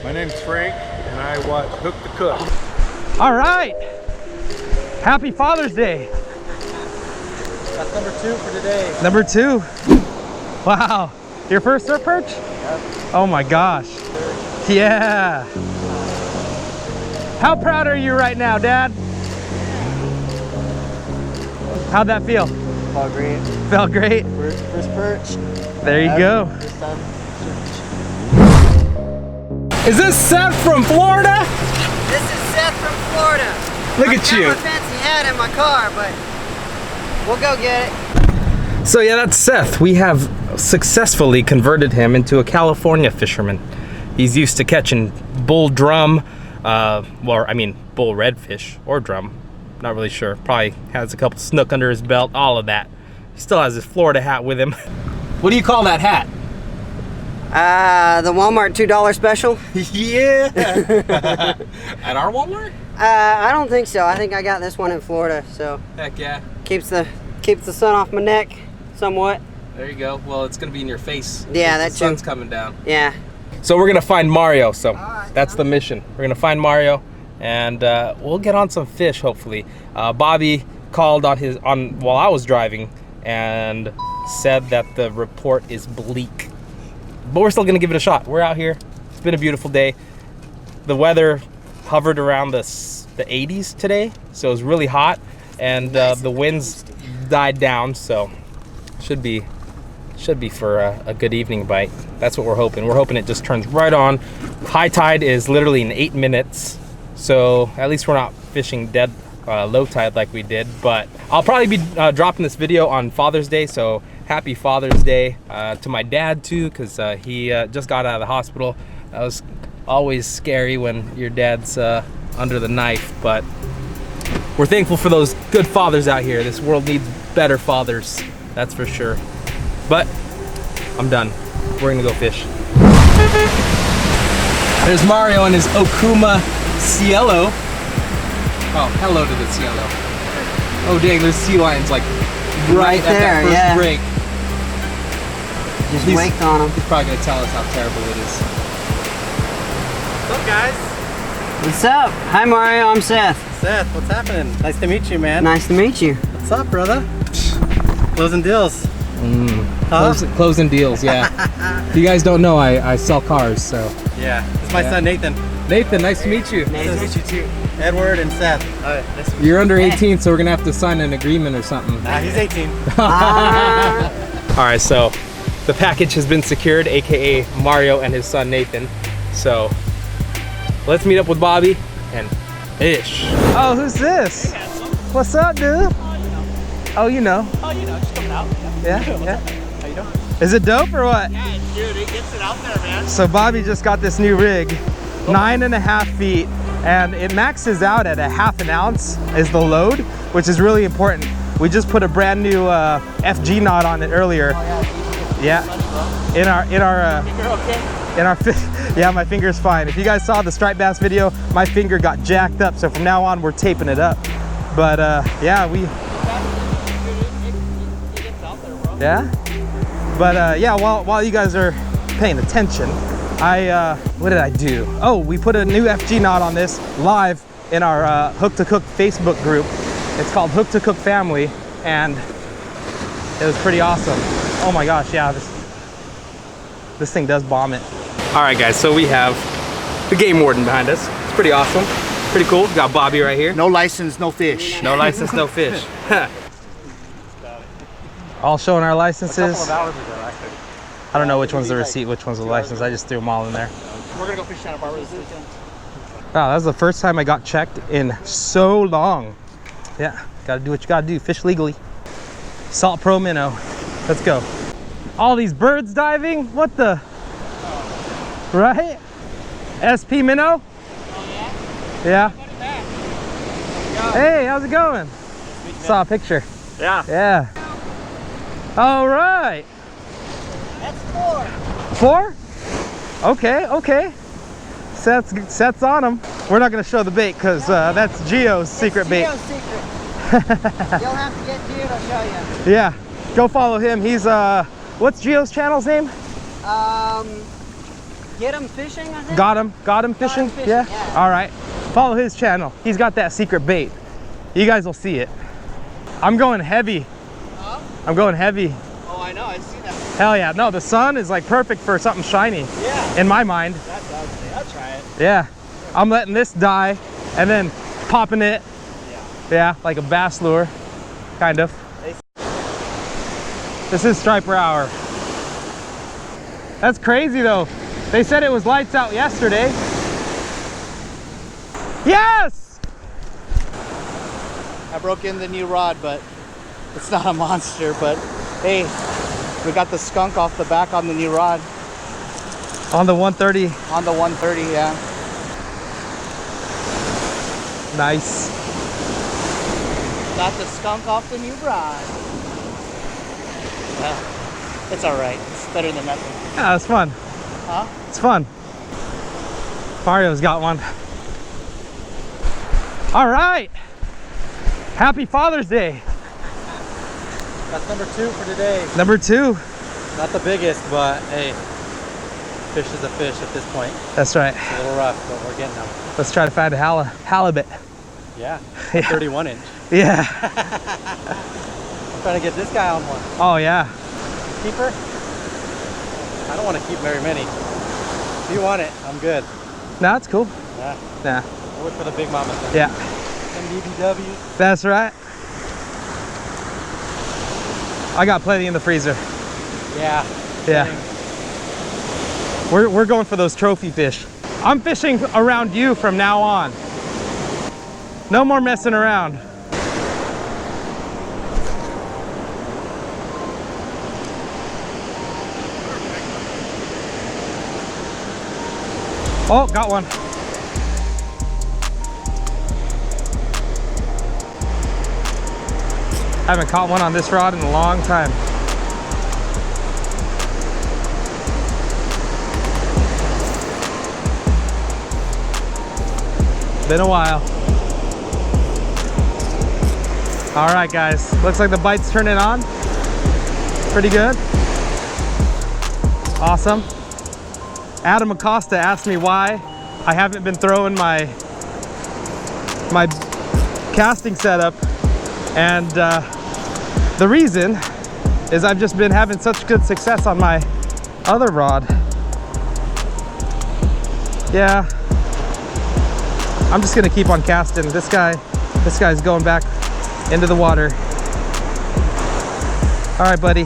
My name's Frank, and I watch Hook the Cook. All right. Happy Father's Day. That's number 2 for today. Number 2. Wow. Your first surf perch? Yep. Oh my gosh. Yeah. How proud are you right now, Dad? How'd that feel? Felt great. Felt great? First perch. There you go. First time. Is this Seth from Florida? This is Seth from Florida. Look at you. I got my fancy hat in my car, but we'll go get it. So yeah, that's Seth. We have successfully converted him into a California fisherman. He's used to catching bull drum, bull redfish or drum. Not really sure. Probably has a couple snook under his belt, all of that. He still has his Florida hat with him. What do you call that hat? The Walmart $2 special. Yeah. At our Walmart? I don't think so. I think I got this one in Florida, so Heck yeah. keeps the sun off my neck somewhat. There you go. Well, it's gonna be in your face. Yeah, the that's sun's true. coming down. Yeah. So we're gonna find Mario. So right, that's the mission. We're gonna find Mario, and we'll get on some fish hopefully. Bobby called while I was driving and said that the report is bleak, but we're still gonna give it a shot. We're out here. It's been a beautiful day. The weather hovered around the 80s today, so it was really hot, and the winds died down, so should be for a good evening bite. That's what we're hoping. We're hoping it just turns right on. High tide is literally in 8 minutes, so at least we're not fishing dead low tide like we did. But I'll probably be dropping this video on Father's Day, so happy Father's Day to my dad too, because he just got out of the hospital. That was always scary when your dad's under the knife, but we're thankful for those good fathers out here. This world needs better fathers, that's for sure. But I'm done. We're gonna go fish. There's Mario and his Okuma Cielo. Oh, hello to the Cielo. Oh dang, there's sea lions like right at there, that first yeah. break. Just waked on them. He's probably gonna tell us how terrible it is. What's up, guys? What's up? Hi, Mario. I'm Seth. Seth, what's happening? Nice to meet you, man. Nice to meet you. What's up, brother? Closing deals. Huh? Closing deals, yeah. If you guys don't know, I sell cars, so. Yeah. It's my son, Nathan. Nathan, nice to meet you. Nice to meet you, too. Edward and Seth. Nice to meet you. You're under 18, so we're gonna have to sign an agreement or something. Nah, he's 18. All right, so the package has been secured, AKA Mario and his son Nathan. So let's meet up with Bobby and fish. Oh, who's this? What's up, dude? Oh, you know. Oh, you know, just coming out. Yeah, yeah. How you doing? Is it dope or what? Yeah, dude, it gets it out there, man. So Bobby just got this new rig, 9.5 feet, and it maxes out at a ½ an ounce is the load, which is really important. We just put a brand new FG knot on it earlier. Yeah. In our yeah, my finger's fine. If you guys saw the striped bass video, my finger got jacked up, so from now on we're taping it up. But yeah, yeah. But yeah, while you guys are paying attention, what did I do? Oh, we put a new FG knot on this live in our Hook to Cook Facebook group. It's called Hook to Cook Family, and it was pretty awesome. Oh my gosh, yeah, this thing does bomb it. All right, guys, so we have the game warden behind us. It's pretty awesome, pretty cool. We got Bobby right here. No license, no fish. No license, no fish. All showing our licenses. A couple of hours ago, actually. I don't know which one's the receipt, which one's the license. I just threw them all in there. We're gonna go fish Santa Barbara this weekend. Wow, that was the first time I got checked in so long. Yeah, gotta do what you gotta do. Fish legally. Salt Pro Minnow. Let's go. All these birds diving. What the? Right? SP Minnow? Oh, Yeah. yeah? Hey, how's it going? Saw a picture. Yeah. Yeah. All right. That's 4. 4? Okay, okay. Seth's on them. We're not gonna show the bait because that's Gio's secret bait. Gio's secret. You'll have to get Gio to show you. Yeah, go follow him. He's what's Gio's channel's name? Get him fishing, I think? Got him fishing? fishing, Yeah? yeah. All right. Follow his channel. He's got that secret bait. You guys will see it. I'm going heavy. Huh? I'm going heavy. Oh, I know. I see that. Hell yeah. No, the sun is like perfect for something shiny. Yeah. In my mind. That does. I'll try it. Yeah. I'm letting this die and then popping it. Yeah, like a bass lure. Kind of. This is striper hour. That's crazy though. They said it was lights out yesterday. Yes! I broke in the new rod, but it's not a monster. But hey, we got the skunk off the back on the new rod. On the 130. On the 130, yeah. Nice. Got the skunk off the new rod. Well, it's all right. It's better than nothing. Yeah, it's fun. Huh? It's fun. Mario's got one. All right. Happy Father's Day. That's number 2 for today. Number 2. Not the biggest, but hey, fish is a fish at this point. That's right. It's a little rough, but we're getting them. Let's try to find a halibut. Yeah, Yeah. 31 inch. Yeah. I'm trying to get this guy on one. Oh yeah. Keeper? I don't want to keep very many. If you want it, I'm good. No, it's cool. Yeah. Nah. I'll look for the big mamas then. Yeah. MDBW. That's right. I got plenty in the freezer. Yeah. Yeah. Same. We're going for those trophy fish. I'm fishing around you from now on. No more messing around. Oh, got one. I haven't caught one on this rod in a long time. Been a while. All right, guys. Looks like the bite's turning on. Pretty good. Awesome. Adam Acosta asked me why I haven't been throwing my casting setup, and the reason is I've just been having such good success on my other rod. Yeah, I'm just gonna keep on casting. This guy's going back into the water. All right, buddy.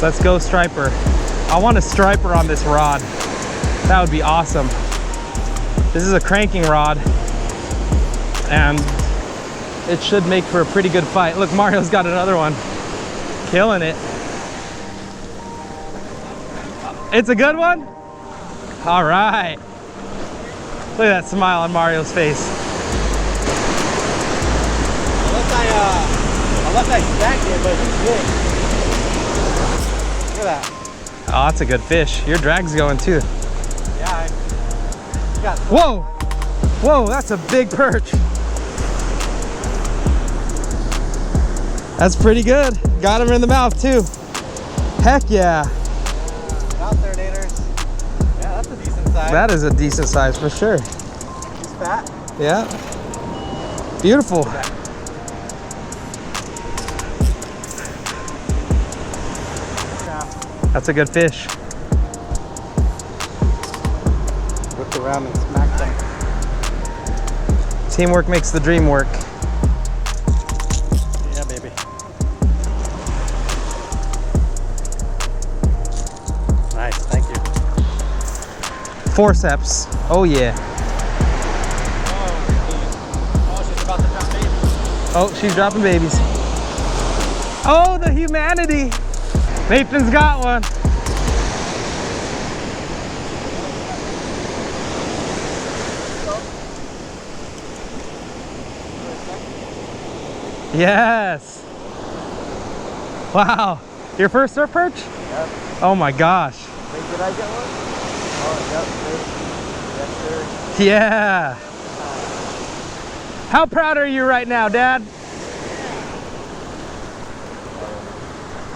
Let's go striper. I want a striper on this rod. That would be awesome. This is a cranking rod, and it should make for a pretty good fight. Look, Mario's got another one. Killing it. It's a good one? All right. Look at that smile on Mario's face. Unless I stacked it, but he's big. Look at that. Oh, that's a good fish. Your drag's going too. Yeah, I got. Whoa! Whoa, that's a big perch. That's pretty good. Got him in the mouth too. Heck yeah. Out there, Naders. Yeah, that's a decent size. That is a decent size for sure. He's fat. Yeah. Beautiful. That's a good fish. Whipped around and smacked them. Teamwork makes the dream work. Yeah, baby. Nice, thank you. Forceps. Oh yeah. Oh, she's about to drop babies. Oh, she's dropping babies. Oh, the humanity. Nathan's got one. Yes. Wow. Your first surf perch? Yep. Oh my gosh. Wait, did I get one? Oh, yep. Yes, sir. Yeah. How proud are you right now, Dad?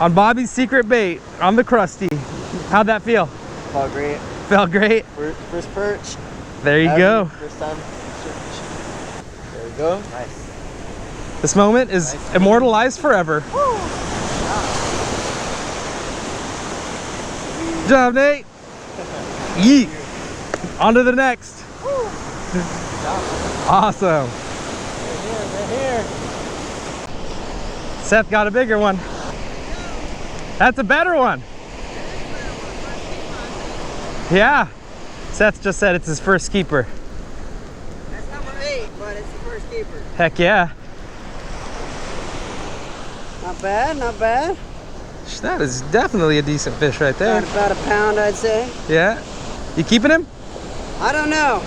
on Bobby's secret bait on the Krusty. How'd that feel? Felt great. Felt great? First perch. There you go. First time. There we go. Nice. This moment is immortalized forever. Good job, Nate. Yeet. On to the next. Awesome. Right here. Seth got a bigger one. That's a better one. Yeah. Seth just said it's his first keeper. That's number 8, but it's the first keeper. Heck yeah. Not bad, not bad. That is definitely a decent fish right there. About a pound, I'd say. Yeah. You keeping him? I don't know.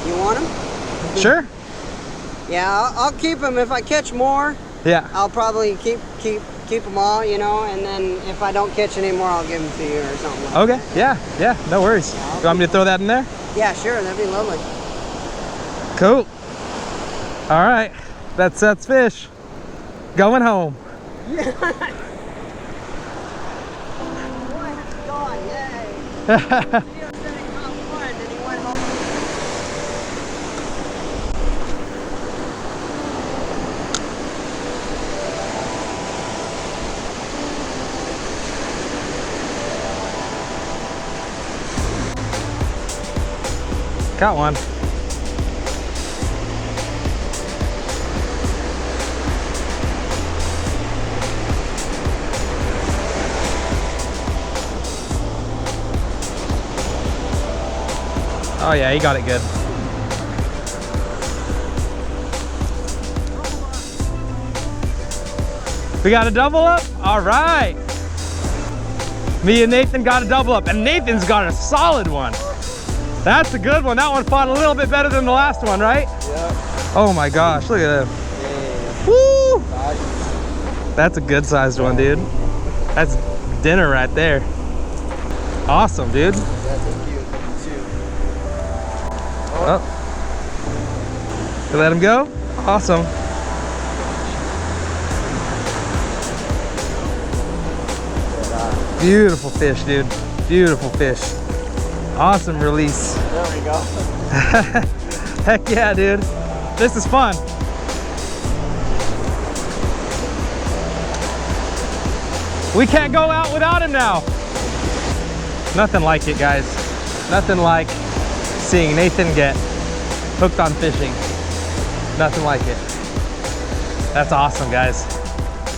You want him? Sure. Yeah, I'll keep him. If I catch more, Yeah. I'll probably keep them all, you know, and then if I don't catch any more, I'll give them to you or something like Okay. that. Yeah. No worries. You want me to throw that in there? Yeah, sure. That'd be lovely. Cool. All right. That's Seth's fish. Going home. Boy, it's gone. Yay. He was sitting on one and he went home. Got one. Oh yeah, he got it good. We got a double up? All right. Me and Nathan got a double up, and Nathan's got a solid one. That's a good one. That one fought a little bit better than the last one, right? Yeah. Oh my gosh, look at that. Woo! That's a good sized one, dude. That's dinner right there. Awesome, dude. Yeah, thank you. Thank you. Oh. You let him go? Awesome. Beautiful fish, dude. Beautiful fish. Awesome release. There we go. Heck yeah, dude. This is fun. We can't go out without him now. Nothing like it, guys. Nothing like seeing Nathan get hooked on fishing. Nothing like it. That's awesome, guys.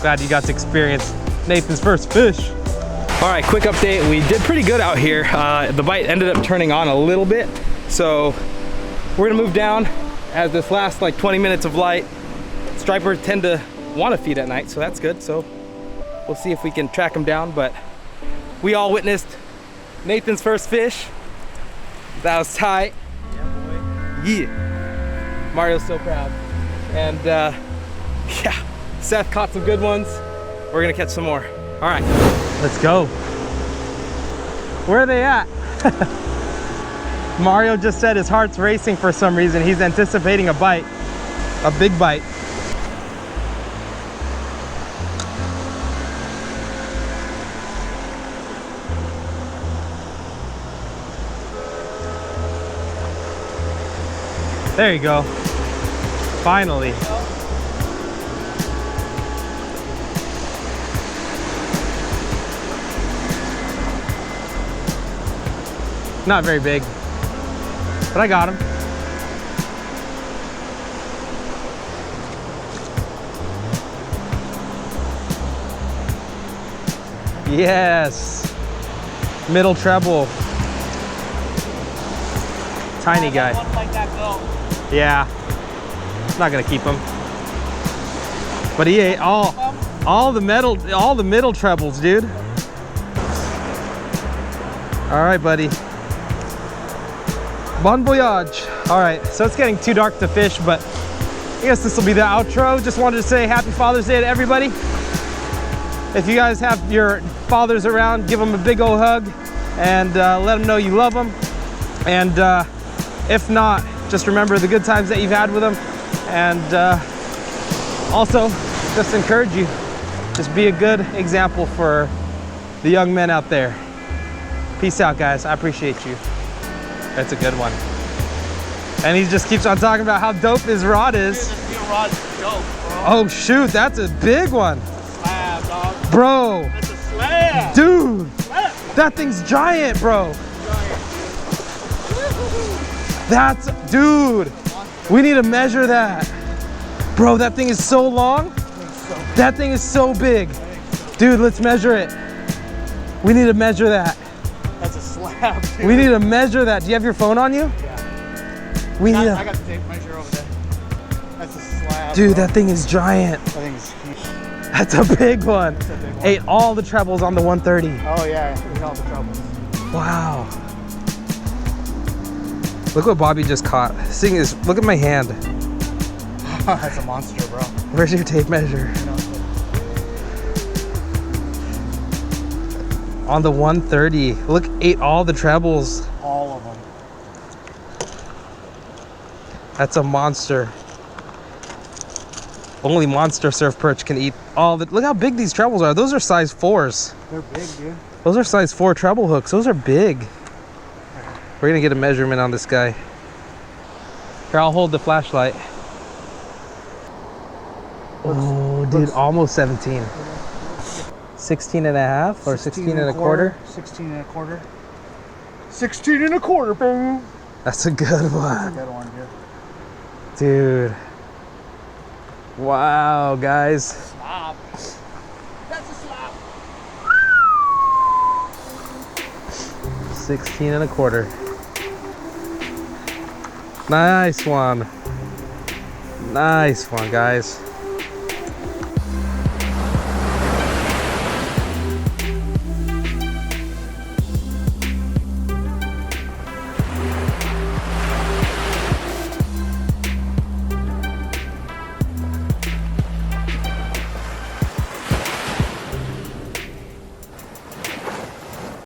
Glad you got to experience Nathan's first fish. All right, quick update. We did pretty good out here. The bite ended up turning on a little bit. So we're gonna move down as this last like 20 minutes of light. Stripers tend to want to feed at night, so that's good. So we'll see if we can track them down, but we all witnessed Nathan's first fish. That was tight. Yeah, boy. Yeah. Mario's so proud. And yeah, Seth caught some good ones. We're gonna catch some more. All right, let's go. Where are they at? Mario just said his heart's racing for some reason. He's anticipating a bite, a big bite. There you go. Finally. Not very big, but I got him. Yes. Middle treble. Tiny guy. Yeah. Not gonna keep him. But he ate all the middle trebles, dude. All right, buddy. Bon voyage. All right, so it's getting too dark to fish, but I guess this will be the outro. Just wanted to say happy Father's Day to everybody. If you guys have your fathers around, give them a big old hug and let them know you love them. And if not, just remember the good times that you've had with them. And also, just encourage you, Just be a good example for the young men out there. Peace out, guys. I appreciate you. That's a good one. And he just keeps on talking about how dope his rod is. Dude, this steel rod's dope, bro. Oh shoot, that's a big one. Slab, dog. Bro. That's a slab. Dude. Slab. That thing's giant, bro. That's, dude. We need to measure that. Bro, that thing is so long. That thing is so big. Dude, let's measure it. We need to measure that. That's a slab, dude. We need to measure that. Do you have your phone on you? Yeah. We need I to. got the tape measure over there. That's a slab. Dude, bro. that thing is giant. That thing's huge. That's a big one. That's a big one. Ate all the trebles on the 130. Oh yeah, we all the troubles. Wow. Look what Bobby just caught. This thing is, look at my hand. That's a monster, bro. Where's your tape measure? On the 130. Look, ate all the trebles. All of them. That's a monster. Only monster surf perch can eat all the, look how big these trebles are. Those are size 4s. They're big, dude. Those are size 4 treble hooks. Those are big. We're gonna get a measurement on this guy. Here, I'll hold the flashlight. Oh, dude, almost 17. 16 and a half or 16 and a quarter? 16 and a quarter. 16 and a quarter, boom. That's a good one. Good one, dude. Dude. Wow, guys. Slab. That's a slab. 16 and a quarter. Nice one. Nice one, guys.